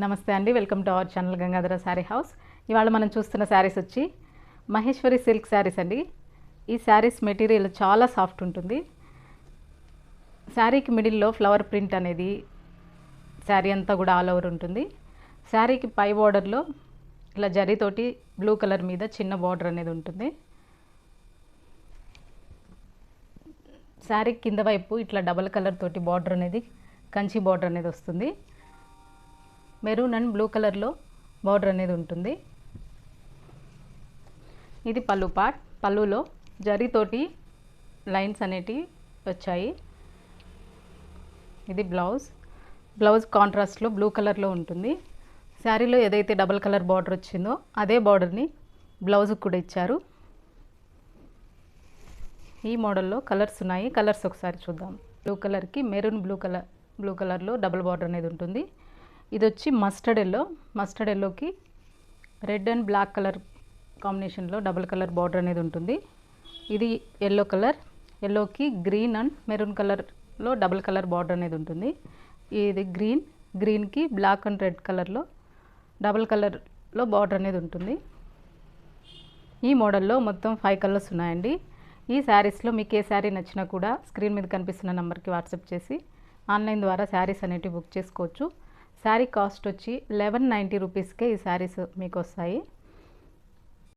నమస్తే అండి, welcome to our channel Gangadhara sari house. ఇవాళ మనం చూస్తున్న శారీస్ వచ్చి మహేశ్వరి సిల్క్ శారీస్ అండి. ఈ శారీస్ మెటీరియల్ చాలా సాఫ్ట్ ఉంటుంది. శారీకి మిడిల్లో ఫ్లవర్ ప్రింట్ అనేది శారీ అంతా కూడా ఆల్ ఓవర్ ఉంటుంది. శారీకి పై బోర్డర్లో ఇలా జరీతోటి బ్లూ కలర్ మీద చిన్న బోర్డర్ అనేది ఉంటుంది. శారీ కింద వైపు ఇట్లా డబల్ కలర్ తోటి బార్డర్ అనేది కంచి బార్డర్ అనేది వస్తుంది. మెరూన్ అండ్ బ్లూ కలర్లో బార్డర్ అనేది ఉంటుంది. ఇది పళ్ళు పార్ట్. పళ్ళులో జరీతోటి లైన్స్ అనేటివి వచ్చాయి. ఇది బ్లౌజ్. బ్లౌజ్ కాంట్రాస్ట్లో బ్లూ కలర్లో ఉంటుంది. శారీలో ఏదైతే డబల్ కలర్ బార్డర్ వచ్చిందో అదే బార్డర్ని బ్లౌజ్కి కూడా ఇచ్చారు. ఈ మోడల్లో కలర్స్ ఉన్నాయి. కలర్స్ ఒకసారి చూద్దాం. బ్లూ కలర్కి మెరూన్ బ్లూ కలర్లో డబుల్ బార్డర్ అనేది ఉంటుంది. ఇది వచ్చి మస్టర్డ్ ఎల్లోకి రెడ్ అండ్ బ్లాక్ కలర్ కాంబినేషన్లో డబుల్ కలర్ బార్డర్ అనేది ఉంటుంది. ఇది ఎల్లో కలర్. ఎల్లోకి గ్రీన్ అండ్ మెరూన్ కలర్లో డబుల్ కలర్ బార్డర్ అనేది ఉంటుంది. ఇది గ్రీన్కి బ్లాక్ అండ్ రెడ్ కలర్లో డబుల్ కలర్లో బార్డర్ అనేది ఉంటుంది. ఈ మోడల్లో మొత్తం 5 కలర్స్ ఉన్నాయండి. ఈ శారీస్లో మీకు ఏ శారీ నచ్చినా కూడా స్క్రీన్ మీద కనిపిస్తున్న నెంబర్కి వాట్సాప్ చేసి ఆన్లైన్ ద్వారా శారీస్ అనేటివి బుక్ చేసుకోవచ్చు. శారీ కాస్ట్ వచ్చి 1190 రూపీస్కే ఈ శారీస్ మీకు వస్తాయి.